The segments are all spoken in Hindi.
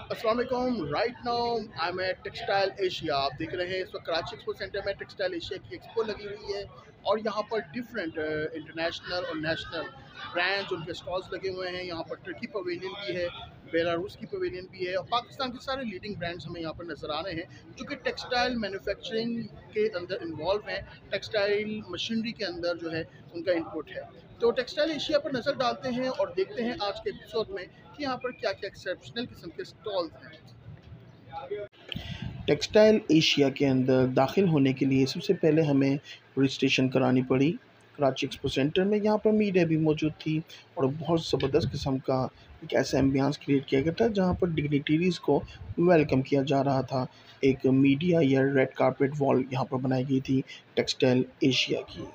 अस्सलाम वालेकुम। Right now I am at Textile Asia. आप देख रहे हैं इस वक्त कराची एक्सपो सेंटर में टेक्सटाइल एशिया की एक्सपो लगी हुई है और यहाँ पर डिफरेंट इंटरनेशनल और नेशनल ब्रांड्स उनके स्टॉल्स लगे हुए हैं। यहाँ पर टर्की पवेलियन भी है, बेलारूस की पवेलियन भी है और पाकिस्तान के सारे लीडिंग ब्रांड्स हमें यहाँ पर नज़र आ रहे हैं जो कि टेक्सटाइल मैन्युफैक्चरिंग के अंदर इन्वॉल्व हैं। टेक्सटाइल मशीनरी के अंदर जो है उनका इनपुट है। तो टेक्सटाइल एशिया पर नज़र डालते हैं और देखते हैं आज के एपिसोड में कि यहाँ पर क्या क्या एक्सेप्शनल किस्म के स्टॉल्स हैं। टेक्सटाइल एशिया के अंदर दाखिल होने के लिए सबसे पहले हमें रजिस्ट्रेशन करानी पड़ी कराची एक्सपो सेंटर में। यहाँ पर मीडिया भी मौजूद थी और बहुत ज़बरदस्त किस्म का एक ऐसा एम्बियंस क्रिएट किया गया था जहाँ पर डिग्निटरीज़ को वेलकम किया जा रहा था। एक मीडिया या रेड कारपेट वॉल यहाँ पर बनाई गई थी टेक्सटाइल एशिया की।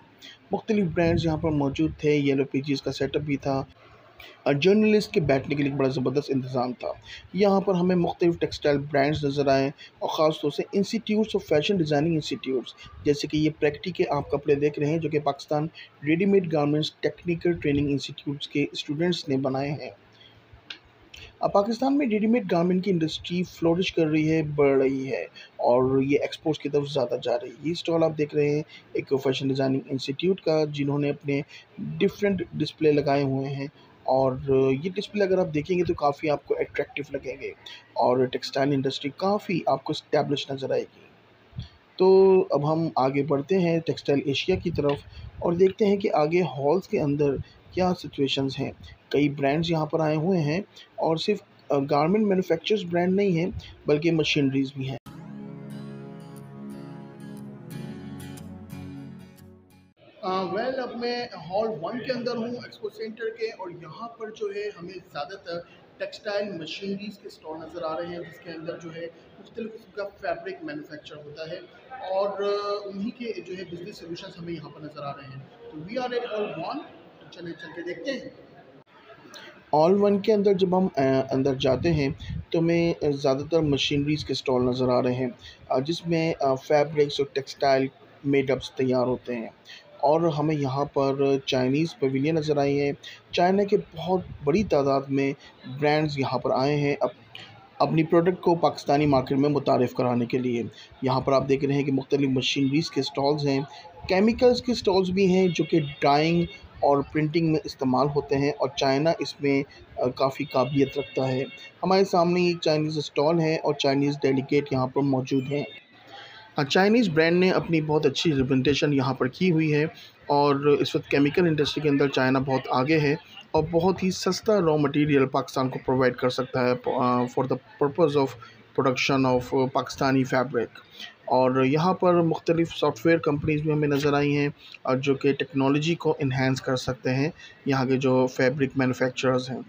मुख्तलिफ ब्रांड्स यहाँ पर मौजूद थे, येलो पेजेस का सेटअप भी था और जर्नलिस्ट के बैठने के लिए बड़ा ज़बरदस्त इंतज़ाम था। यहाँ पर हमें मुख्तलिफ टेक्सटाइल ब्रांड्स नज़र आए और ख़ास तौर से institutes of fashion designing institutes, जैसे कि ये प्रैक्टी के आप कपड़े देख रहे हैं जो कि Pakistan readymade garments technical training institutes के स्टूडेंट्स ने बनाए हैं। अब पाकिस्तान में रेडीमेड गारमेंट की इंडस्ट्री फ्लोरिश कर रही है, बढ़ रही है और ये एक्सपोर्ट्स की तरफ ज़्यादा जा रही है। ये स्टॉल आप देख रहे हैं एक फैशन डिज़ाइनिंग इंस्टीट्यूट का, जिन्होंने अपने डिफरेंट डिस्प्ले लगाए हुए हैं और ये डिस्प्ले अगर आप देखेंगे तो काफ़ी आपको अट्रैक्टिव लगेंगे और टेक्सटाइल इंडस्ट्री काफ़ी आपको स्टैब्लिश नज़र आएगी। तो अब हम आगे बढ़ते हैं टेक्सटाइल एशिया की तरफ और देखते हैं कि आगे हॉल्स के अंदर क्या सिचुएशंस हैं। कई ब्रांड्स यहाँ पर आए हुए हैं और सिर्फ गारमेंट मैन्युफैक्चरर्स ब्रांड नहीं हैं बल्कि मशीनरीज भी हैं। अब मैं हॉल 1 के अंदर हूँ एक्सपो सेंटर के और यहाँ पर जो है हमें ज़्यादातर टेक्सटाइल मशीनरीज़ के स्टॉल नज़र आ रहे हैं जिसके अंदर जो है मुख्तलिफ़ किस्म का फैब्रिक मैन्युफैक्चर होता है और उन्हीं के जो है बिजनेस सोल्यूशंस हमें यहाँ पर नज़र आ रहे हैं। तो वी आर एट हॉल 1, तो चले चल के देखते हैं। ऑल वन के अंदर जब हम अंदर जाते हैं तो हमें ज़्यादातर मशीनरीज़ के स्टॉल नज़र आ रहे हैं, जिसमें फैब्रिक्स और टेक्सटाइल मेडअप्स तैयार होते हैं और हमें यहाँ पर चाइनीज़ पवेलियन नज़र आई है। चाइना के बहुत बड़ी तादाद में ब्रांड्स यहाँ पर आए हैं अपनी प्रोडक्ट को पाकिस्तानी मार्केट में मुतारिफ़ कराने के लिए। यहाँ पर आप देख रहे हैं कि मुख्तलिफ़ मशीनरीज़ के स्टॉल्स हैं, केमिकल्स के स्टॉल्स भी हैं जो कि डाइंग और प्रिंटिंग में इस्तेमाल होते हैं और चाइना इसमें काफ़ी काबिलियत रखता है। हमारे सामने एक चाइनीज़ स्टॉल है और चाइनीज़ डेलीगेट यहाँ पर मौजूद हैं। चाइनीज़ ब्रांड ने अपनी बहुत अच्छी रिप्रेजेंटेशन यहाँ पर की हुई है और इस वक्त केमिकल इंडस्ट्री के अंदर चाइना बहुत आगे है और बहुत ही सस्ता रॉ मटेरियल पाकिस्तान को प्रोवाइड कर सकता है for the purpose of production of Pakistani fabric. और यहाँ पर मुख्तलिफ़ सॉफ्टवेयर कंपनीज़ भी हमें नज़र आई हैं और जो कि टेक्नोलॉजी को इन्हेंस कर सकते हैं यहाँ के जो फैब्रिक मैन्युफैक्चरर्स हैं।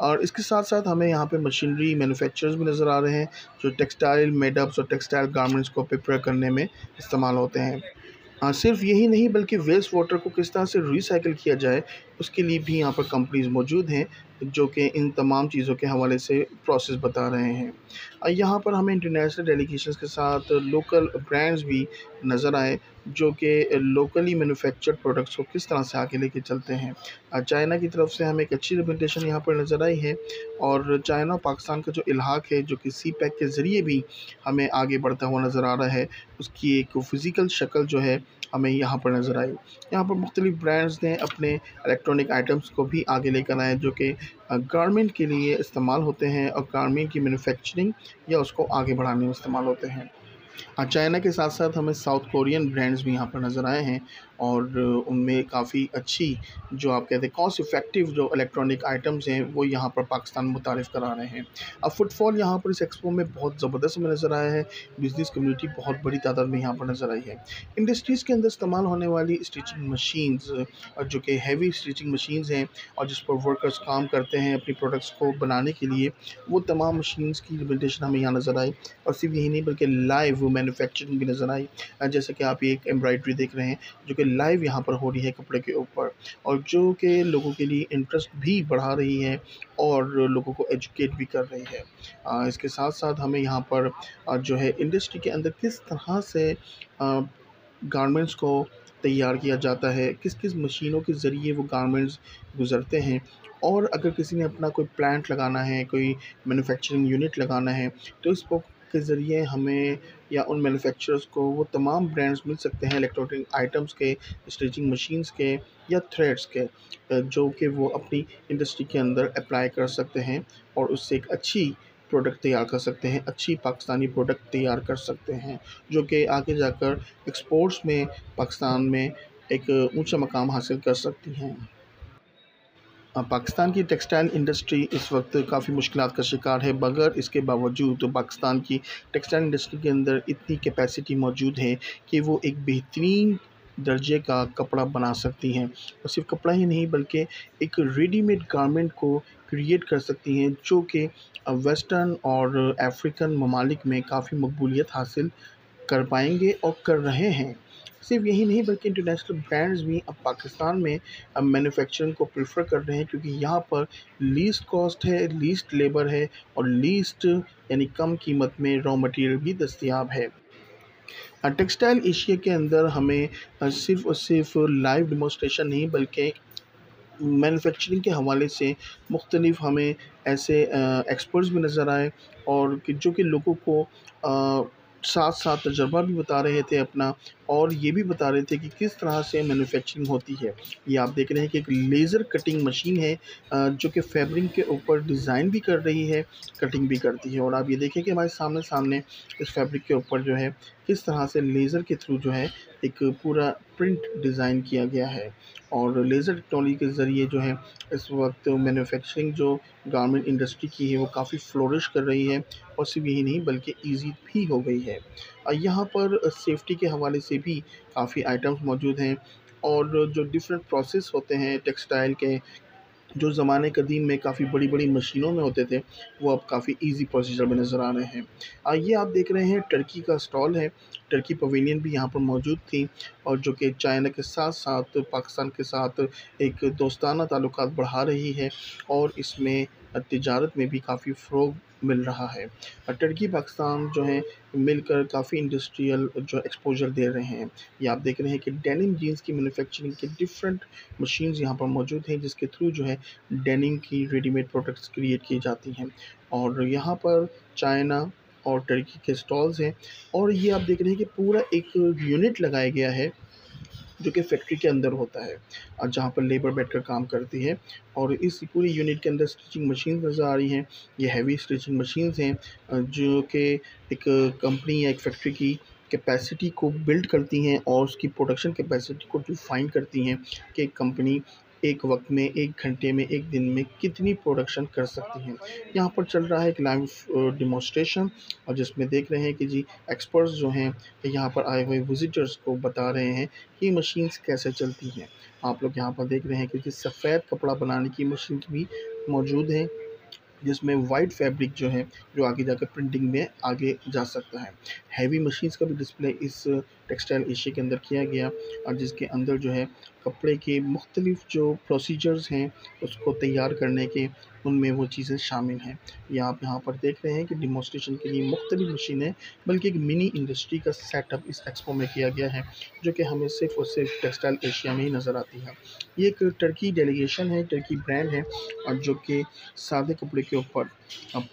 और इसके साथ साथ हमें यहाँ पे मशीनरी मैन्युफैक्चरर्स भी नज़र आ रहे हैं जो टेक्सटाइल मेडअप्स और टेक्सटाइल गारमेंट्स को प्रिपेयर करने में इस्तेमाल होते हैं। सिर्फ यही नहीं बल्कि वेस्ट वाटर को किस तरह से रिसाइकिल किया जाए उसके लिए भी यहाँ पर कंपनीज़ मौजूद हैं जो कि इन तमाम चीज़ों के हवाले से प्रोसेस बता रहे हैं। यहाँ पर हमें इंटरनेशनल डेलीगेशंस के साथ लोकल ब्रांड्स भी नज़र आए जो कि लोकली मैन्युफैक्चर्ड प्रोडक्ट्स को किस तरह से आगे लेके चलते हैं। चाइना की तरफ से हमें एक अच्छी रिप्रेजेंटेशन यहाँ पर नज़र आई है और चाइना पाकिस्तान का जो इल्हाक है जो कि सी पैक के ज़रिए भी हमें आगे बढ़ता हुआ नज़र आ रहा है, उसकी एक फ़िज़िकल शक्ल जो है हमें यहाँ पर नज़र आई। यहाँ पर मुख्तलिफ़ ब्रांड्स ने अपने इलेक्ट्रॉनिक आइटम्स को भी आगे लेकर आए जो कि गारमेंट के लिए इस्तेमाल होते हैं और गारमेंट की मैन्युफैक्चरिंग या उसको आगे बढ़ाने में इस्तेमाल होते हैं। चाइना के साथ साथ हमें साउथ कोरियन ब्रांड्स भी यहाँ पर नज़र आए हैं और उनमें काफ़ी अच्छी जो आप कहते हैं कॉस्ट इफ़ेक्टिव जो इलेक्ट्रॉनिक आइटम्स हैं वो यहाँ पर पाकिस्तान मुतारिफ़ करा रहे हैं। अब फुटफॉल यहाँ पर इस एक्सपो में बहुत ज़बरदस्त हमें नज़र आया है, बिज़नेस कम्युनिटी बहुत बड़ी तादाद में यहाँ पर नज़र आई है। इंडस्ट्रीज़ के अंदर इस्तेमाल होने वाली स्टिचिंग मशीन्स और जो कि हैवी स्टिचिंग मशीन्स हैं और जिस पर वर्कर्स काम करते हैं अपनी प्रोडक्ट्स को बनाने के लिए, वो तमाम मशीन्स की रिप्रेजेंटेशन हमें यहाँ नज़र आई और सिर्फ यही नहीं बल्कि लाइव मैन्युफैक्चरिंग भी नज़र आई। जैसे कि आप ये एक एम्ब्रॉयडरी देख रहे हैं जो कि लाइव यहाँ पर हो रही है कपड़े के ऊपर और जो कि लोगों के लिए इंटरेस्ट भी बढ़ा रही है और लोगों को एजुकेट भी कर रही है। इसके साथ साथ हमें यहाँ पर जो है इंडस्ट्री के अंदर किस तरह से गारमेंट्स को तैयार किया जाता है, किस-किस मशीनों के ज़रिए वो गारमेंट्स गुज़रते हैं। और अगर किसी ने अपना कोई प्लांट लगाना है, कोई मैन्युफैक्चरिंग यूनिट लगाना है, तो इस बुक के ज़रिए हमें या उन मैन्युफैक्चरर्स को वो तमाम ब्रांड्स मिल सकते हैं इलेक्ट्रॉनिक आइटम्स के, स्टिचिंग मशीन्स के या थ्रेड्स के, जो कि वो अपनी इंडस्ट्री के अंदर अप्लाई कर सकते हैं और उससे एक अच्छी प्रोडक्ट तैयार कर सकते हैं, अच्छी पाकिस्तानी प्रोडक्ट तैयार कर सकते हैं, जो कि आगे जाकर एक्सपोर्ट्स में पाकिस्तान में एक ऊँचा मकाम हासिल कर सकती हैं। पाकिस्तान की टेक्सटाइल इंडस्ट्री इस वक्त काफ़ी मुश्किलात का शिकार है, मगर इसके बावजूद तो पाकिस्तान की टेक्सटाइल इंडस्ट्री के अंदर इतनी कैपेसिटी मौजूद है कि वो एक बेहतरीन दर्जे का कपड़ा बना सकती हैं। और सिर्फ कपड़ा ही नहीं बल्कि एक रेडीमेड गारमेंट को क्रिएट कर सकती हैं, जो कि वेस्टर्न और अफ्रीकन ममालिक में काफ़ी मकबूलियत हासिल कर पाएँगे और कर रहे हैं। सिर्फ़ यही नहीं बल्कि इंटरनेशनल ब्रांड्स भी अब पाकिस्तान में अब मैन्युफैक्चरिंग को प्रेफ़र कर रहे हैं, क्योंकि यहाँ पर लीस्ट कॉस्ट है, लीस्ट लेबर है और लीस्ट यानी कम कीमत में रॉ मटेरियल भी दस्तयाब है। टेक्सटाइल एशिया के अंदर हमें सिर्फ़ और सिर्फ़ लाइव डेमोंस्ट्रेशन नहीं बल्कि मैन्युफैक्चरिंग के हवाले से मुख्तलिफ़ हमें ऐसे एक्सपर्ट्स भी नज़र आए, और कि जो कि लोगों को साथ-साथ तजुर्बा भी बता रहे थे अपना, और ये भी बता रहे थे कि किस तरह से मैन्युफैक्चरिंग होती है। ये आप देख रहे हैं कि एक लेज़र कटिंग मशीन है, जो कि फैब्रिक के ऊपर डिज़ाइन भी कर रही है, कटिंग भी करती है। और आप ये देखें कि हमारे सामने इस फैब्रिक के ऊपर जो है किस तरह से लेज़र के थ्रू जो है एक पूरा प्रिंट डिज़ाइन किया गया है। और लेज़र टेक्नोलॉजी के ज़रिए जो है इस वक्त मैन्युफैक्चरिंग जो गारमेंट इंडस्ट्री की है वो काफ़ी फ्लोरिश कर रही है, और सिर्फ यही नहीं बल्कि ईज़ी भी हो गई है। यहाँ पर सेफ्टी के हवाले से भी काफ़ी आइटम्स मौजूद हैं, और जो डिफरेंट प्रोसेस होते हैं टेक्सटाइल के, जो ज़माने कदीम में काफ़ी बड़ी-बड़ी मशीनों में होते थे, वो अब काफ़ी ईज़ी प्रोसीजर में नज़र आ रहे हैं। ये आप देख रहे हैं टर्की का स्टॉल है, टर्की पवेलियन भी यहाँ पर मौजूद थी, और जो कि चाइना के साथ-साथ पाकिस्तान के साथ एक दोस्ताना ताल्लुकात बढ़ा रही है, और इसमें तिजारत में भी काफ़ी फ़रोग़ मिल रहा है। टर्की पाकिस्तान जो है मिलकर काफ़ी इंडस्ट्रियल जो एक्सपोज़र दे रहे हैं। ये आप देख रहे हैं कि डेनिम जीन्स की मैन्युफैक्चरिंग के डिफरेंट मशीन्स यहाँ पर मौजूद हैं, जिसके थ्रू जो है डेनिम की रेडीमेड प्रोडक्ट्स क्रिएट की जाती हैं। और यहाँ पर चाइना और टर्की के स्टॉल्स हैं, और ये आप देख रहे हैं कि पूरा एक यूनिट लगाया गया है, जो कि फैक्ट्री के अंदर होता है, जहाँ पर लेबर बैठकर काम करती है। और इस पूरी यूनिट के अंदर स्टिचिंग मशीन नज़र आ रही हैं। ये हैवी स्टिचिंग मशीन्स हैं, जो कि एक कंपनी या एक फैक्ट्री की कैपेसिटी को बिल्ड करती हैं और उसकी प्रोडक्शन कैपेसिटी को डिफ़ाइन करती हैं कि कंपनी एक वक्त में, 1 घंटे में, 1 दिन में कितनी प्रोडक्शन कर सकती हैं। यहाँ पर चल रहा है एक लाइव डेमोंस्ट्रेशन, और जिसमें देख रहे हैं कि जी एक्सपर्ट्स जो हैं यहाँ पर आए हुए विज़िटर्स को बता रहे हैं कि मशीन्स कैसे चलती हैं। आप लोग यहाँ पर देख रहे हैं कि सफ़ेद कपड़ा बनाने की मशीन भी मौजूद है, जिसमें वाइट फैब्रिक जो है, जो आगे जाकर प्रिंटिंग में आगे जा सकता है। हैवी मशीन्स का भी डिस्प्ले इस टेक्सटाइल एशिया के अंदर किया गया, और जिसके अंदर जो है कपड़े के मुख्तलिफ़ जो प्रोसीजर्स हैं उसको तैयार करने के, उनमें वो चीज़ें शामिल हैं। ये आप यहाँ पर देख रहे हैं कि डेमोंस्ट्रेशन के लिए मुख्तलिफ़ मशीनें, बल्कि एक मिनी इंडस्ट्री का सेटअप इस एक्सपो में किया गया है, जो कि हमें सिर्फ़ और सिर्फ टेक्सटाइल एशिया में ही नज़र आती है। ये एक टर्की डेलीगेशन है, टर्की ब्रांड है, और जो कि सादे कपड़े के ऊपर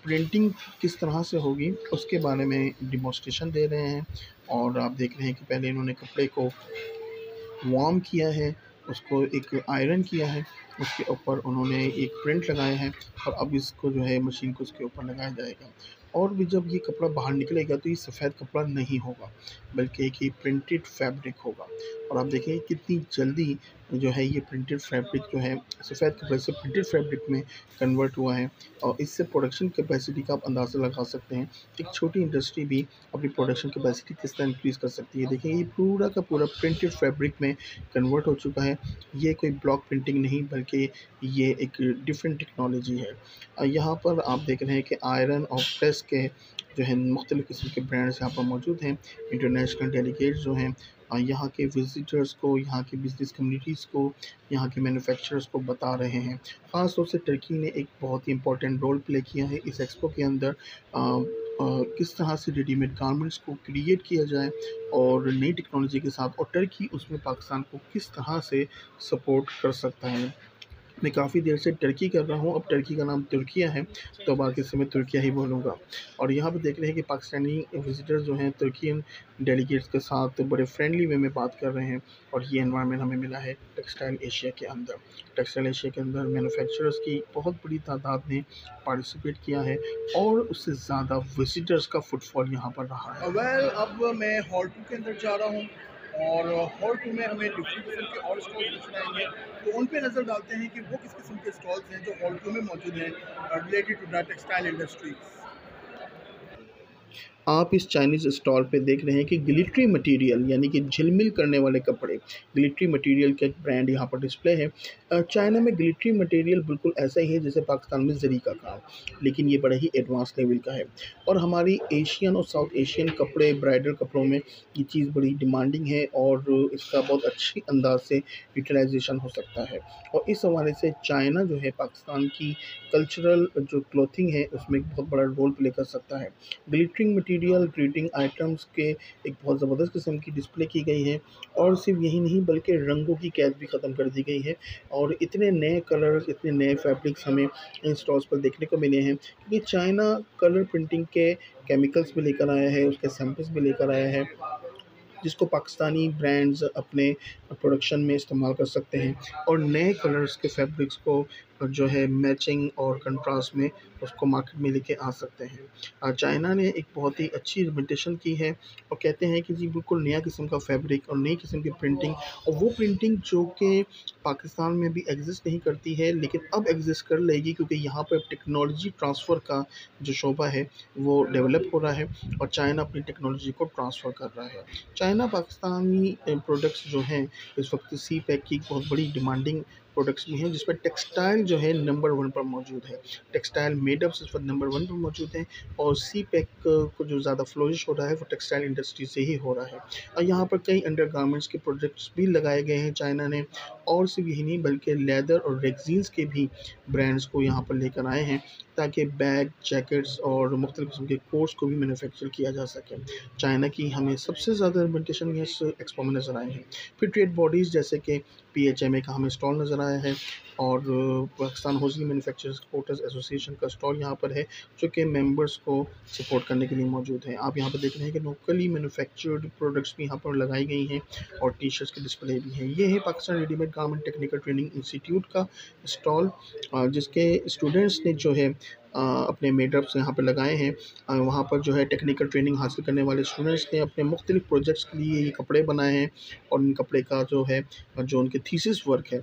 प्रिंटिंग किस तरह से होगी उसके बारे में डेमोंस्ट्रेशन दे रहे हैं। और आप देख रहे हैं कि पहले इन्होंने कपड़े को वार्म किया है, उसको एक आयरन किया है, उसके ऊपर उन्होंने एक प्रिंट लगाया है, और अब इसको जो है मशीन को उसके ऊपर लगाया जाएगा। और भी जब ये कपड़ा बाहर निकलेगा तो ये सफ़ेद कपड़ा नहीं होगा, बल्कि एक ये प्रिंटेड फैब्रिक होगा। और आप देखें कितनी जल्दी जो है ये प्रिंटेड फैब्रिक जो है सफ़ेद कपड़े से प्रिंटेड फैब्रिक में कन्वर्ट हुआ है, और इससे प्रोडक्शन कैपेसिटी का आप अंदाज़ा लगा सकते हैं। एक छोटी इंडस्ट्री भी अपनी प्रोडक्शन कैपेसिटी किस तरह इंक्रीज़ कर सकती है। देखिए ये पूरा का पूरा प्रिंटेड फैब्रिक में कन्वर्ट हो चुका है। ये कोई ब्लॉक प्रिंटिंग नहीं बल्कि ये एक डिफरेंट टेक्नोलॉजी है। यहाँ पर आप देख रहे हैं कि आयरन और प्रेस के जो है मुख्तलिफ़ किस्म के ब्रांड्स यहाँ पर मौजूद हैं। इंटरनेशनल डेलीगेट्स जो हैं यहाँ के विज़िटर्स को, यहाँ की बिज़नेस कम्युनिटीज़ को, यहाँ के मैन्युफैक्चरर्स को बता रहे हैं। ख़ास तौर से टर्की ने एक बहुत ही इम्पोर्टेंट रोल प्ले किया है इस एक्सपो के अंदर। किस तरह से रेडीमेड गारमेंट्स को क्रिएट किया जाए और नई टेक्नोलॉजी के साथ, और टर्की उसमें पाकिस्तान को किस तरह से सपोर्ट कर सकता है। मैं काफ़ी देर से टर्की कर रहा हूँ, अब टर्की का नाम तुर्किया है, तो अब आगे से मैं तुर्किया ही बोलूँगा। और यहाँ पे देख रहे हैं कि पाकिस्तानी विज़िटर्स जो हैं तुर्कियन डेलीगेट्स के साथ बड़े फ्रेंडली वे में बात कर रहे हैं। और ये एनवायरनमेंट हमें मिला है टेक्सटाइल एशिया के अंदर। टेक्सटाइल एशिया के अंदर मैन्युफैक्चरर्स की बहुत बड़ी तादाद ने पार्टिसिपेट किया है और उससे ज़्यादा विज़िटर्स का फुटफॉल यहाँ पर रहा है। अब मैं हॉल 2 के अंदर जा रहा हूँ और हॉल 2 में हमें डिफरेंट किस्म के और स्टॉल्स नज़र आएँगे, तो उन पे नज़र डालते हैं कि वो किस किस्म के स्टॉल्स हैं जो हॉल 2 में मौजूद हैं related to the textile industries. आप इस चाइनीज़ स्टॉल पे देख रहे हैं कि ग्लिटरी मटेरियल यानी कि झिलमिल करने वाले कपड़े, ग्लिटरी मटेरियल का एक ब्रांड यहाँ पर डिस्प्ले है। चाइना में ग्लिटरी मटेरियल बिल्कुल ऐसा ही है जैसे पाकिस्तान में ज़री का काम, लेकिन ये बड़ा ही एडवांस लेवल का है। और हमारी एशियन और साउथ एशियन कपड़े, ब्राइडल कपड़ों में ये चीज़ बड़ी डिमांडिंग है और इसका बहुत अच्छी अंदाज से यूटिलाइजेशन हो सकता है। और इस हवाले से चाइना जो है पाकिस्तान की कल्चरल जो क्लॉथिंग है उसमें एक बहुत बड़ा रोल प्ले कर सकता है। ग्लिटरिंग मटेरियल, ग्रीटिंग आइटम्स के एक बहुत ज़बरदस्त किस्म की डिस्प्ले की गई है। और सिर्फ यही नहीं बल्कि रंगों की कैद भी ख़त्म कर दी गई है और इतने नए कलर्स, इतने नए फैब्रिक्स हमें इन स्टॉल्स पर देखने को मिले हैं, क्योंकि चाइना कलर प्रिंटिंग के केमिकल्स भी लेकर आया है, उसके सैंपल्स भी लेकर आया है, जिसको पाकिस्तानी ब्रांड्स अपने प्रोडक्शन में इस्तेमाल कर सकते हैं और नए कलर्स के फैब्रिक्स को जो है मैचिंग और कंट्रास्ट में उसको मार्केट में लेके आ सकते हैं। चाइना ने एक बहुत ही अच्छी इम्प्लीमेंटेशन की है और कहते हैं कि जी बिल्कुल नया किस्म का फैब्रिक और नई किस्म की प्रिंटिंग, और वो प्रिंटिंग जो कि पाकिस्तान में भी एग्जिस्ट नहीं करती है लेकिन अब एग्जिस्ट कर लेगी, क्योंकि यहाँ पर टेक्नोलॉजी ट्रांसफ़र का जो शोबा है वो डेवलप हो रहा है और चाइना अपनी टेक्नोलॉजी को ट्रांसफ़र कर रहा है। चाइना पाकिस्तानी प्रोडक्ट्स जो हैं इस वक्त सी पैक की बहुत बड़ी डिमांडिंग प्रोडक्ट्स भी हैं, जिसमें टेक्सटाइल जो है नंबर 1 पर मौजूद है। टेक्सटाइल मेडअप्स इस वक्त नंबर 1 पर मौजूद हैं और सी पैक को जो ज़्यादा फ्लोरिश हो रहा है वो टेक्सटाइल इंडस्ट्री से ही हो रहा है। और यहाँ पर कई अंडरगारमेंट्स के प्रोजेक्ट्स भी लगाए गए हैं चाइना ने, और सिर्फ यही नहीं बल्कि लेदर और रेक्जीन्स के भी ब्रांड्स को यहाँ पर लेकर आए हैं ताकि बैग, जैकेट्स और मुख्तलिफ किस्म के कोट्स को भी मैन्युफैक्चर किया जा सके। चाइना की हमें सबसे ज़्यादा इम्प्लीमेंटेशन इस एक्सपो में नज़र आए हैं। फिर ट्रेड बॉडीज़ जैसे कि PHMA का हमें स्टॉल नज़र आया है और Pakistan hosiery manufacturers exporters association का स्टॉल यहाँ पर है, जो कि मेंबर्स को सपोर्ट करने के लिए मौजूद है। आप यहाँ पर देख रहे हैं कि लोकली मैन्युफैक्चर्ड प्रोडक्ट्स भी यहाँ पर लगाई गई हैं और टी-शर्ट्स के डिस्प्ले भी हैं। ये है Pakistan readymade garment technical training institute का स्टॉल, जिसके स्टूडेंट्स ने जो है अपने मेडअप्स यहाँ पर लगाए हैं। वहाँ पर जो है टेक्निकल ट्रेनिंग हासिल करने वाले स्टूडेंट्स ने अपने मुख्तलिफ प्रोजेक्ट्स के लिए ये कपड़े बनाए हैं और इन कपड़े का जो है जो उनके थीसिस वर्क है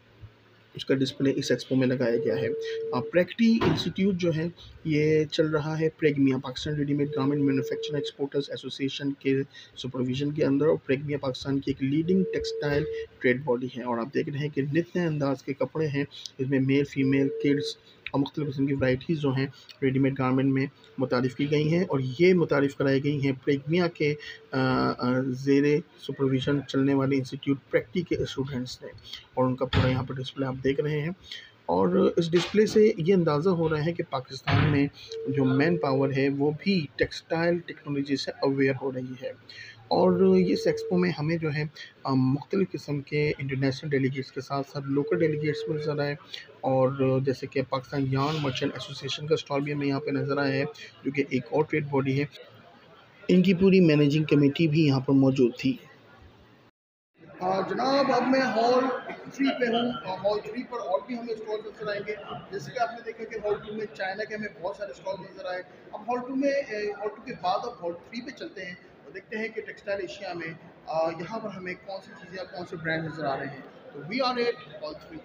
उसका डिस्प्ले इस एक्सपो में लगाया गया है। प्रैक्टी इंस्टीट्यूट जो है ये चल रहा है PRGMEA Pakistan readymade garment manufacturer exporters association के सुपरविजन के अंदर, और प्रेगमिया पाकिस्तान की एक लीडिंग टेक्सटाइल ट्रेड बॉडी है। और आप देख रहे हैं कि नित नए अंदाज के कपड़े हैं, इसमें मेल, फीमेल, किड्स और मुख्तलिफ किस्म की वैराइटीज़ जो हैं रेडीमेड गारमेंट में मुतारिफ़ की गई हैं, और ये मुतारिफ़ कराई गई हैं प्रेगमिया के ज़ेरे सुपरविज़न चलने वाले इंस्टीट्यूट प्रैक्टी के स्टूडेंट्स ने। और उनका पूरा यहाँ पर डिस्प्ले आप देख रहे हैं, और इस डिस्प्ले से ये अंदाज़ा हो रहा है कि पाकिस्तान में जो मैन पावर है वो भी टेक्सटाइल टेक्नोलॉजी से अवेयर हो रही है। और इस एक्सपो में हमें जो है मुख्तलिफ़ किस्म के इंटरनेशनल डेलीगेट्स के साथ साथ लोकल डेलीगेट्स भी नज़र आए, और जैसे कि पाकिस्तान यार्न मर्चेंट एसोसिएशन का स्टॉल भी हमें यहाँ पे नज़र आया है, जो कि एक और ट्रेड बॉडी है। इनकी पूरी मैनेजिंग कमेटी भी यहाँ पर मौजूद थी। जनाब अब मैं हॉल 3 पे हूँ। हॉल 3 पर और भी हमें स्टॉल नज़र आएंगे। जैसे कि आपने देखा कि हॉल 2 में चाइना के हमें बहुत सारे स्टॉल नज़र आए। अब हॉल 2 में हॉल 2 के बाद अब हॉल 3 पे चलते हैं और देखते हैं कि टेक्सटाइल एशिया में यहाँ पर हमें कौन सी चीज़ें या कौन से ब्रांड नज़र आ रहे हैं। तो वी आर एट हॉल 3।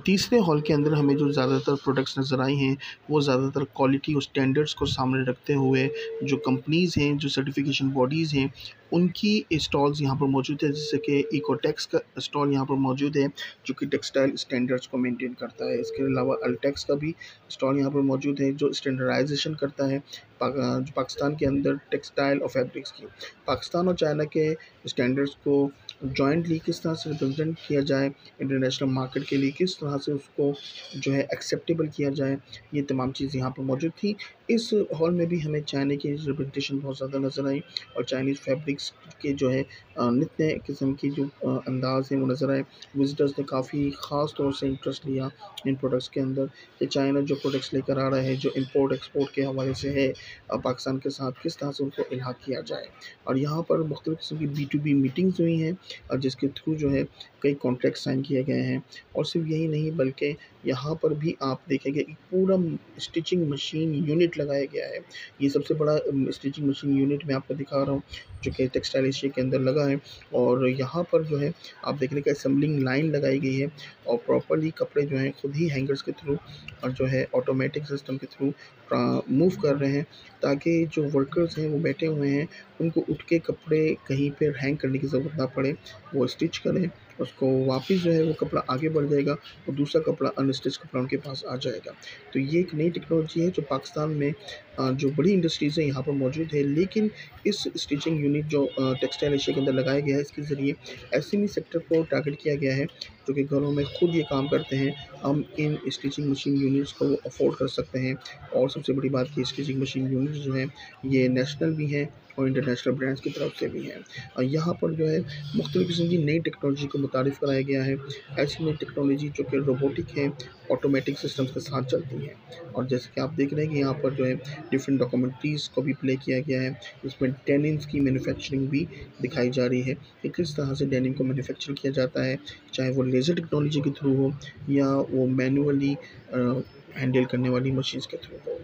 तीसरे हॉल के अंदर हमें जो ज़्यादातर प्रोडक्ट्स नज़र आई हैं वो ज़्यादातर क्वालिटी और स्टैंडर्ड्स को सामने रखते हुए जो कंपनीज़ हैं, जो सर्टिफिकेशन बॉडीज़ हैं, उनकी स्टॉल्स यहाँ पर मौजूद है। जैसे कि इकोटेक्स का स्टॉल यहाँ पर मौजूद है जो कि टेक्सटाइल स्टैंडर्ड्स को मेंटेन करता है। इसके अलावा अल्टेक्स का भी स्टॉल यहाँ पर मौजूद है जो स्टैंडर्डाइजेशन करता है जो पाकिस्तान के अंदर टेक्सटाइल और फैब्रिक्स की। पाकिस्तान और चाइना के स्टैंडर्ड्स को जॉइंटली किस तरह से रिप्रेजेंट किया जाए इंटरनेशनल मार्केट के लिए, किस तरह से उसको जो है एक्सेप्टेबल किया जाए, ये तमाम चीज़ यहाँ पर मौजूद थी। इस हॉल में भी हमें चाइना की रिप्रेजेंटेशन बहुत ज़्यादा नज़र आई और चाइनीज़ फैब्रिक्स के जो है नित नए किस्म की जो अंदाज़ हैं वो नज़र आए। विज़िटर्स ने काफ़ी ख़ास तौर से इंटरेस्ट लिया इन प्रोडक्ट्स के अंदर कि चाइना जो प्रोडक्ट्स लेकर आ रहा है, जो इम्पोर्ट एक्सपोर्ट के हवाले से है पाकिस्तान के साथ किस तरह से उनको इल्हाक़ किया जाए। और यहाँ पर मुख्तलिफ़ किस्म की B2B मीटिंग्स हुई हैं और जिसके थ्रू जो है कई कॉन्ट्रैक्ट साइन किए गए हैं। और सिर्फ यही नहीं बल्कि यहाँ पर भी आप देखेंगे एक पूरा स्टिचिंग मशीन यूनिट लगाया गया है। ये सबसे बड़ा स्टिचिंग मशीन यूनिट मैं आपको दिखा रहा हूँ जो कि टेक्सटाइल एशिया के अंदर लगा है। और यहाँ पर जो है आप देख रहे हैं कि असेंबलिंग लाइन लगाई गई है और प्रॉपर्ली कपड़े जो हैं खुद ही हैंगर्स के थ्रू और जो है ऑटोमेटिक सिस्टम के थ्रू मूव कर रहे हैं ताकि जो वर्कर्स हैं वो बैठे हुए हैं उनको उठ के कपड़े कहीं पर हैंग करने की ज़रूरत ना पड़े, वो स्टिच करें, उसको वापस जो है वो कपड़ा आगे बढ़ जाएगा और दूसरा कपड़ा अनस्टिच कपड़ा उनके पास आ जाएगा। तो ये एक नई टेक्नोलॉजी है जो पाकिस्तान में जो बड़ी इंडस्ट्रीज़ हैं यहाँ पर मौजूद है। लेकिन इस स्टिचिंग यूनिट जो टेक्सटाइल एशिया के अंदर लगाया गया है इसके ज़रिए एसएमई सेक्टर को टारगेट किया गया है जो कि घरों में खुद ये काम करते हैं। हम इन स्टिचिंग मशीन यूनिट्स को अफ़ोर्ड कर सकते हैं और सबसे बड़ी बात कि स्टिचिंग मशीन यूनिट्स जो हैं ये नेशनल भी हैं और इंटरनेशनल ब्रांड्स की तरफ से भी हैं। और यहाँ पर जो है मुख्तलिफ़ किस्म की नई टेक्नोलॉजी को मुतारिफ़ कराया गया है। ऐसी नई टेक्नोलॉजी जो कि रोबोटिक है, ऑटोमेटिक सिस्टम्स के साथ चलती है। और जैसे कि आप देख रहे हैं कि यहाँ पर जो है डिफरेंट डॉक्यूमेंट्रीज़ को भी प्ले किया गया है। इसमें डेनिम्स की मैन्युफैक्चरिंग भी दिखाई जा रही है कि किस तरह से डेनिम को मैन्युफैक्चर किया जाता है, चाहे वो लेज़र टेक्नोलॉजी के थ्रू हो या वो मैनुअली हैंडल करने वाली मशीन्स के थ्रू हो।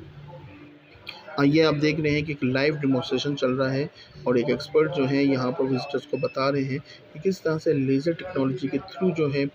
ये आप देख रहे हैं कि एक लाइव डेमोंस्ट्रेशन चल रहा है और एक एक्सपर्ट जो है यहाँ पर विजिटर्स को बता रहे हैं कि किस तरह से लेज़र टेक्नोलॉजी के थ्रू जो है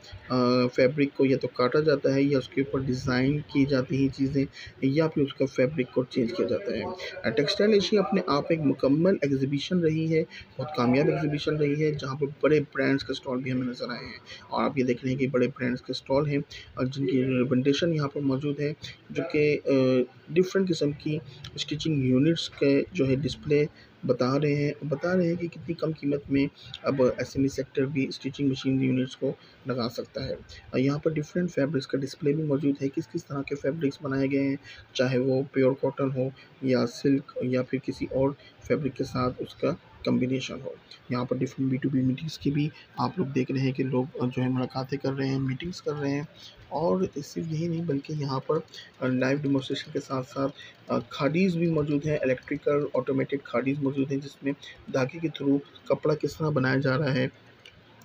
फैब्रिक को या तो काटा जाता है या उसके ऊपर डिज़ाइन की जाती हैं चीज़ें या फिर उसका फैब्रिक को चेंज किया जाता है। टेक्सटाइल एशिया अपने आप एक मुकम्मल एग्जीबिशन रही है, बहुत कामयाब एग्जीबिशन रही है जहाँ पर बड़े ब्रांड्स के स्टॉल भी हमें नज़र आए हैं। और आप ये देख रहे हैं कि बड़े ब्रांड्स के स्टॉल हैं और जिनकी रिप्रेजेंटेशन यहाँ पर मौजूद है जो कि डिफरेंट किस्म की स्टिचिंग यूनिट्स के जो है डिस्प्ले बता रहे हैं कि कितनी कम कीमत में अब एसएमई सेक्टर भी स्टिचिंग मशीन यूनिट्स को लगा सकता है। यहाँ पर डिफरेंट फैब्रिक्स का डिस्प्ले भी मौजूद है, किस किस तरह के फैब्रिक्स बनाए गए हैं, चाहे वो प्योर कॉटन हो या सिल्क या फिर किसी और फैब्रिक के साथ उसका कम्बिनेशन हो। यहाँ पर डिफरेंट B2B मीटिंग्स की भी आप लोग देख रहे हैं कि लोग जो है मुलाकातें कर रहे हैं, मीटिंग्स कर रहे हैं। और सिर्फ यही नहीं बल्कि यहाँ पर लाइव डेमोंस्ट्रेशन के साथ साथ खाड़ीज़ भी मौजूद हैं, इलेक्ट्रिकल ऑटोमेटेड खाड़ीज़ मौजूद हैं जिसमें धागे के थ्रू कपड़ा किस तरह बनाया जा रहा है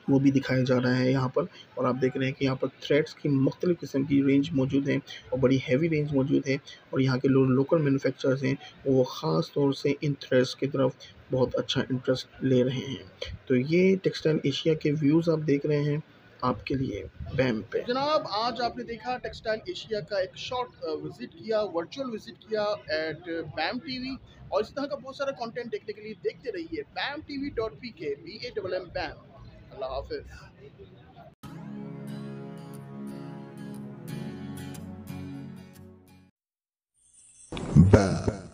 वो भी दिखाया जा रहा है यहाँ पर। और आप देख रहे हैं कि यहाँ पर थ्रेड्स की मुख्तलिफ़ किस्म की रेंज मौजूद है और बड़ी हैवी रेंज मौजूद है और यहाँ के लोकल मैन्युफैक्चरर्स हैं वो ख़ास तौर से इन थ्रेड्स की तरफ बहुत अच्छा इंटरेस्ट ले रहे हैं। तो ये टेक्सटाइल एशिया के व्यूज़ आप देख रहे हैं आपके लिए बैम पे। जनाब आज आपने देखा टेक्सटाइल एशिया का एक शॉर्ट विजिट किया, वर्चुअल विजिट किया एट बैम टीवी। और इस तरह का बहुत सारा कंटेंट देखने के लिए देखते रहिए bamtv.pk BAMM बैम। अल्लाह हाफिज़। Bam.